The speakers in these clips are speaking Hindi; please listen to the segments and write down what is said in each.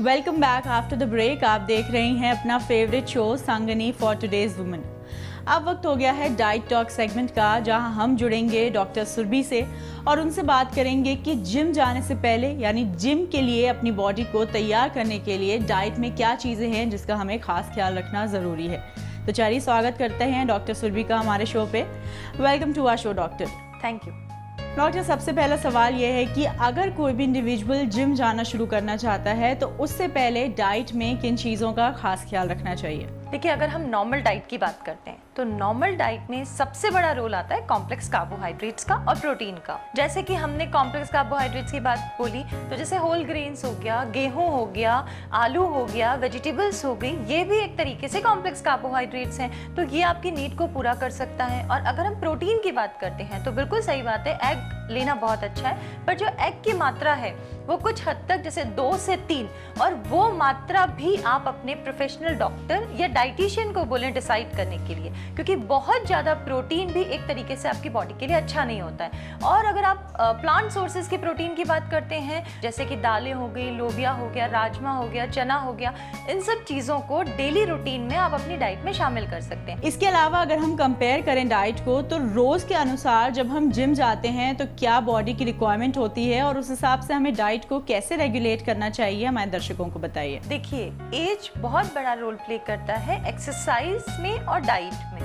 Welcome back after the break. आप देख रही हैं अपना favourite show Sangini for today's women. अब वक्त हो गया है डाइट टॉक सेगमेंट का, जहां हम जुड़ेंगे डॉक्टर सुरभि से और उनसे बात करेंगे कि जिम जाने से पहले यानी जिम के लिए अपनी बॉडी को तैयार करने के लिए डाइट में क्या चीज़ें हैं जिसका हमें खास ख्याल रखना ज़रूरी है। तो चलिए स्वागत करते हैं डॉक्टर सुरभि का हमारे शो पे। Welcome to our show doctor. Thank you doctor. सबसे पहला सवाल यह है कि अगर कोई भी इंडिविजुअल जिम जाना शुरू करना चाहता है तो उससे पहले डाइट में किन चीज़ों का खास ख्याल रखना चाहिए? देखिए, अगर हम नॉर्मल डाइट की बात करते हैं तो नॉर्मल डाइट में सबसे बड़ा रोल आता है कॉम्प्लेक्स कार्बोहाइड्रेट्स का और प्रोटीन का। जैसे कि हमने कॉम्प्लेक्स कार्बोहाइड्रेट्स की बात बोली तो जैसे होल ग्रेन्स हो गया, गेहूं हो गया, आलू हो गया, वेजिटेबल्स हो गई, ये भी एक तरीके से कॉम्प्लेक्स कार्बोहाइड्रेट्स हैं, तो ये आपकी नीड को पूरा कर सकता है। और अगर हम प्रोटीन की बात करते हैं तो बिल्कुल सही बात है, एग लेना बहुत अच्छा है, पर जो एग की मात्रा है वो कुछ हद तक जैसे 2 से 3, और वो मात्रा भी आप अपने प्रोफेशनल डॉक्टर या डाइटिशियन को बोलें डिसाइड करने के लिए, क्योंकि बहुत ज़्यादा प्रोटीन भी एक तरीके से आपकी बॉडी के लिए अच्छा नहीं होता है। और अगर आप प्लांट सोर्सेज की प्रोटीन की बात करते हैं, जैसे कि दालें हो गई, लोबिया हो गया, राजमा हो गया, चना हो गया, इन सब चीज़ों को डेली रूटीन में आप अपनी डाइट में शामिल कर सकते हैं। इसके अलावा अगर हम कंपेयर करें डाइट को तो रोज़ के अनुसार जब हम जिम जाते हैं तो क्या बॉडी की रिक्वायरमेंट होती है और उस हिसाब से हमें डाइट को कैसे रेगुलेट करना चाहिए, हमारे दर्शकों को बताइए। देखिए, एज बहुत बड़ा रोल प्ले करता है एक्सरसाइज में और डाइट में।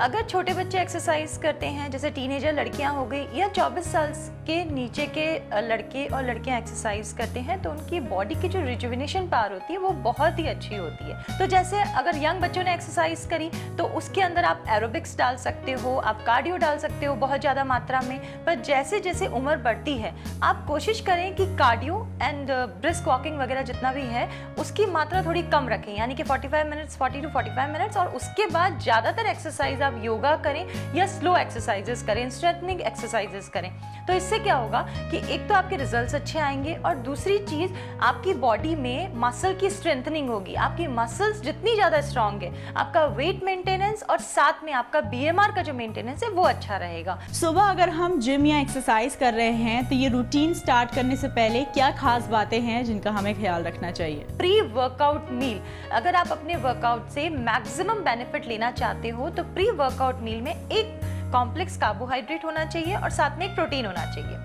अगर छोटे बच्चे एक्सरसाइज करते हैं, जैसे टीनेजर लड़कियां हो गई या 24 साल के नीचे के लड़के और लड़कियां एक्सरसाइज करते हैं, तो उनकी बॉडी की जो रिजुविनेशन पावर होती है वो बहुत ही अच्छी होती है। तो जैसे अगर यंग बच्चों ने एक्सरसाइज करी तो उसके अंदर आप एरोबिक्स डाल सकते हो, आप कार्डियो डाल सकते हो बहुत ज़्यादा मात्रा में। पर जैसे जैसे उम्र बढ़ती है आप कोशिश करें कि कार्डियो एंड ब्रिस्क वॉकिंग वगैरह जितना भी है उसकी मात्रा थोड़ी कम रखें, यानी कि 40 to 45 मिनट्स, और उसके बाद ज़्यादातर एक्सरसाइज आप योगा करें या स्लो एक्सरसाइजेस करें, स्ट्रेंथनिंग एक्सरसाइजेस करें। तो इससे क्या होगा कि एक तो आपके रिजल्ट्स अच्छे आएंगे और दूसरी चीज आपकी बॉडी में मसल की स्ट्रेंथनिंग होगी। आपकी मसल्स जितनी ज्यादा स्ट्रांग है, आपका वेट मेंटेनेंस और साथ में आपका बीएमआर का जो मेंटेनेंस है वो अच्छा रहेगा। सुबह अगर हम जिम या एक्सरसाइज कर रहे हैं तो ये रूटीन स्टार्ट करने से पहले क्या खास बातें हैं जिनका हमें ख्याल रखना चाहिए? प्री वर्कआउट मील, अगर आप अपने वर्कआउट से मैक्सिमम बेनिफिट लेना चाहते हो तो प्री वर्कआउट मील में एक कॉम्प्लेक्स कार्बोहाइड्रेट होना चाहिए और साथ में एक प्रोटीन होना चाहिए।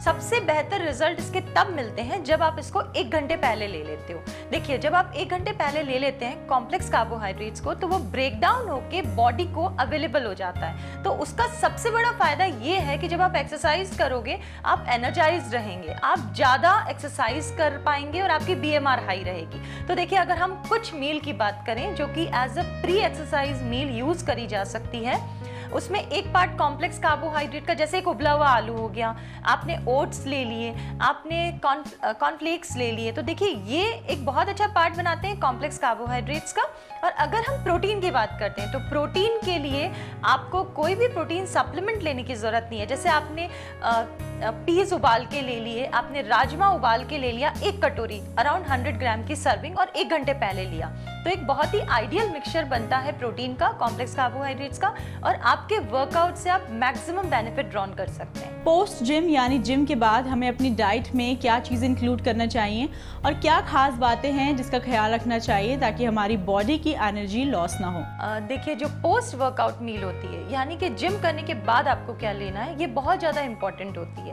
सबसे बेहतर रिजल्ट इसके तब मिलते हैं जब आप इसको 1 घंटे पहले ले लेते हो। देखिए, जब आप 1 घंटे पहले ले लेते हैं कॉम्प्लेक्स कार्बोहाइड्रेट्स को तो वो ब्रेक डाउन होके बॉडी को अवेलेबल हो जाता है। तो उसका सबसे बड़ा फायदा ये है कि जब आप एक्सरसाइज करोगे आप एनर्जाइज रहेंगे, आप ज़्यादा एक्सरसाइज कर पाएंगे और आपकी बीएमआर हाई रहेगी। तो देखिए, अगर हम कुछ मील की बात करें जो कि as a pre exercise meal use करी जा सकती है, उसमें एक पार्ट कॉम्प्लेक्स कार्बोहाइड्रेट का, जैसे एक उबला हुआ आलू हो गया, आपने ओट्स ले लिए, आपने कॉर्नफ्लेक्स ले लिए, तो देखिए ये एक बहुत अच्छा पार्ट बनाते हैं कॉम्प्लेक्स कार्बोहाइड्रेट्स का। और अगर हम प्रोटीन की बात करते हैं तो प्रोटीन के लिए आपको कोई भी प्रोटीन सप्लीमेंट लेने की जरूरत नहीं है। जैसे आपने पीस उबाल के ले लिए, आपने राजमा उबाल के ले लिया 1 कटोरी, अराउंड 100 ग्राम की सर्विंग, और 1 घंटे पहले लिया, तो एक बहुत ही आइडियल मिक्सचर बनता है प्रोटीन का, कॉम्प्लेक्स कार्बोहाइड्रेट्स का, और आपके वर्कआउट से आप मैक्सिमम बेनिफिट ड्रॉन कर सकते हैं। पोस्ट जिम यानी जिम के बाद हमें अपनी डाइट में क्या चीज़ इंक्लूड करना चाहिए और क्या खास बातें हैं जिसका ख्याल रखना चाहिए ताकि हमारी बॉडी की एनर्जी लॉस ना हो? देखिए, जो पोस्ट वर्कआउट मील होती है, यानी कि जिम करने के बाद आपको क्या लेना है, ये बहुत ज़्यादा इंपॉर्टेंट होती है।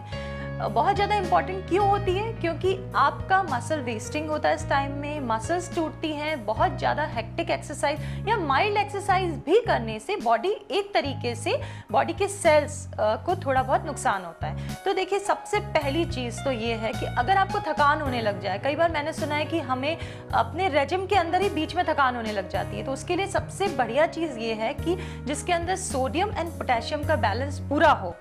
बहुत ज़्यादा इंपॉर्टेंट क्यों होती है? क्योंकि आपका मसल वेस्टिंग होता है इस टाइम में, मसल्स टूटती हैं, बहुत ज़्यादा हेक्टिक एक्सरसाइज या माइल्ड एक्सरसाइज भी करने से बॉडी एक तरीके से बॉडी के सेल्स को थोड़ा बहुत नुकसान होता है। तो देखिए, सबसे पहली चीज़ तो ये है कि अगर आपको थकान होने लग जाए, कई बार मैंने सुना है कि हमें अपने रेजिम के अंदर ही बीच में थकान होने लग जाती है, तो उसके लिए सबसे बढ़िया चीज़ ये है कि जिसके अंदर सोडियम एंड पोटेशियम का बैलेंस पूरा हो,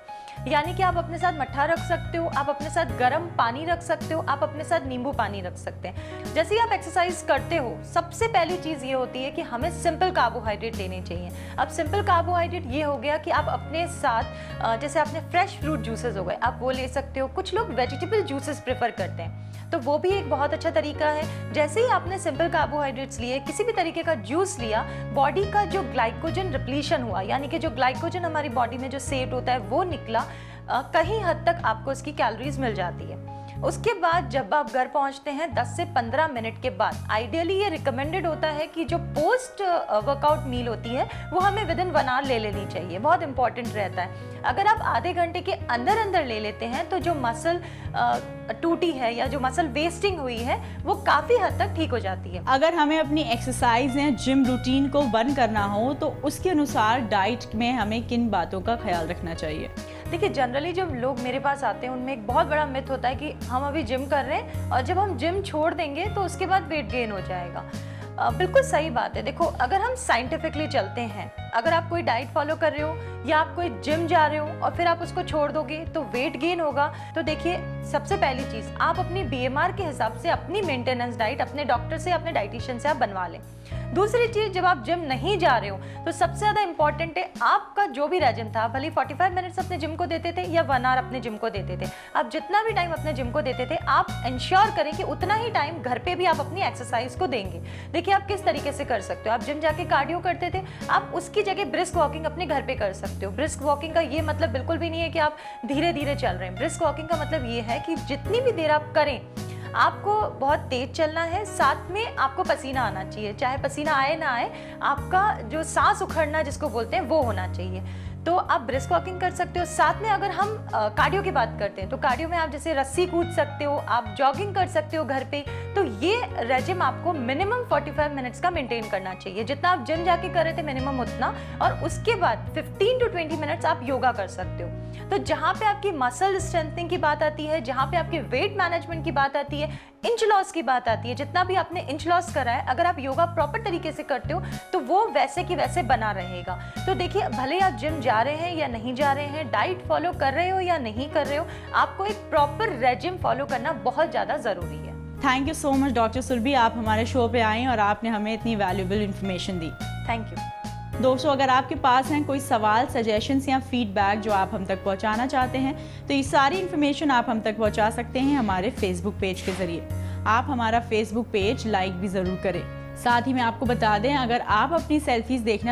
यानी कि आप अपने साथ मट्ठा रख सकते हो, आप अपने साथ गर्म पानी रख सकते हो, आप अपने साथ नींबू पानी रख सकते हैं। जैसे ही आप एक्सरसाइज करते हो सबसे पहली चीज़ ये होती है कि हमें सिंपल कार्बोहाइड्रेट लेने चाहिए। अब सिंपल कार्बोहाइड्रेट ये हो गया कि आप अपने साथ जैसे आपने फ्रेश फ्रूट जूसेस हो गए, आप वो ले सकते हो। कुछ लोग वेजिटेबल जूसेस प्रेफर करते हैं, तो वो भी एक बहुत अच्छा तरीका है। जैसे ही आपने सिंपल कार्बोहाइड्रेट्स लिए, किसी भी तरीके का जूस लिया, बॉडी का जो ग्लाइकोजन रिप्लीशन हुआ, यानी कि जो ग्लाइकोजन हमारी बॉडी में जो सेव्ड होता है वो निकला, कहीं हद तक आपको इसकी कैलोरीज मिल जाती है। उसके बाद जब आप घर पहुंचते हैं 10 से 15 मिनट के बाद आइडियली ये रिकमेंडेड होता है कि जो पोस्ट वर्कआउट मील होती है वो हमें विद इन 1 आवर ले लेनी चाहिए, बहुत इंपॉर्टेंट रहता है। अगर आप आधे घंटे के अंदर अंदर ले लेते हैं तो जो मसल टूटी है या जो मसल वेस्टिंग हुई है वो काफ़ी हद तक ठीक हो जाती है। अगर हमें अपनी एक्सरसाइज या जिम रूटीन को बंद करना हो तो उसके अनुसार डाइट में हमें किन बातों का ख्याल रखना चाहिए? देखिए, जनरली जब लोग मेरे पास आते हैं उनमें एक बहुत बड़ा मिथ होता है कि हम अभी जिम कर रहे हैं और जब हम जिम छोड़ देंगे तो उसके बाद वेट गेन हो जाएगा। बिल्कुल सही बात है। देखो, अगर हम साइंटिफिकली चलते हैं, अगर आप कोई डाइट फॉलो कर रहे हो या आप कोई जिम जा रहे हो और फिर आप उसको छोड़ दोगे तो वेट गेन होगा। तो देखिए, सबसे पहली चीज़ आप अपनी BMR के हिसाब से अपनी मेंटेनेंस डाइट अपने डॉक्टर से, अपने डाइटिशियन से आप बनवा लें। दूसरी चीज़, जब आप जिम नहीं जा रहे हो तो सबसे ज़्यादा इंपॉर्टेंट है आपका जो भी रेजिम था, भले 45 मिनट्स अपने जिम को देते थे या 1 आवर अपने जिम को देते थे, आप जितना भी टाइम अपने जिम को देते थे आप इंश्योर करें कि उतना ही टाइम घर पे भी आप अपनी एक्सरसाइज को देंगे। देखिए, आप किस तरीके से कर सकते हो। आप जिम जाके कार्डियो करते थे, आप उसकी जगह ब्रिस्क वॉकिंग अपने घर पे कर सकते हो। ब्रिस्क वॉकिंग का ये मतलब बिल्कुल भी नहीं है कि आप धीरे धीरे चल रहे हैं। ब्रिस्क वॉकिंग का मतलब ये है कि जितनी भी देर आप करें आपको बहुत तेज चलना है, साथ में आपको पसीना आना चाहिए। चाहे पसीना आए ना आए, आपका जो सांस उखड़ना जिसको बोलते हैं वो होना चाहिए। तो आप ब्रिस्क वॉकिंग कर सकते हो। साथ में अगर हम कार्डियो की बात करते हैं तो कार्डियो में आप जैसे रस्सी कूद सकते हो, आप जॉगिंग कर सकते हो घर पे। तो ये रेजिम आपको मिनिमम 45 मिनट्स का मेंटेन करना चाहिए, जितना आप जिम जाके कर रहे थे मिनिमम उतना, और उसके बाद 15 to 20 मिनट्स आप योगा कर सकते हो। तो जहाँ पे आपकी मसल स्ट्रेंथनिंग की बात आती है, जहाँ पे आपके वेट मैनेजमेंट की बात आती है, इंच लॉस की बात आती है, जितना भी आपने इंच लॉस करा है, अगर आप योगा प्रॉपर तरीके से करते हो तो वो वैसे की वैसे बना रहेगा। तो देखिए, भले आप जिम जा रहे हैं या नहीं जा रहे हैं, डाइट फॉलो कर रहे हो या नहीं कर रहे हो, आपको एक प्रॉपर रेजिम फॉलो करना बहुत ज़्यादा ज़रूरी है। Thank you so much doctor Surabhi, आप हमारे शो पे आए और आपने हमें इतनी वैल्यूएबल इन्फॉर्मेशन दी। Thank you. दोस्तों, अगर आपके पास हैं कोई सवाल, सजेशंस या फीडबैक जो आप हम तक पहुंचाना चाहते हैं तो ये सारी इन्फॉर्मेशन आप हम तक पहुंचा सकते हैं हमारे फेसबुक पेज के जरिए। आप हमारा फेसबुक पेज लाइक भी ज़रूर करें। साथ ही मैं आपको बता दें, अगर आप अपनी सेल्फीज देखना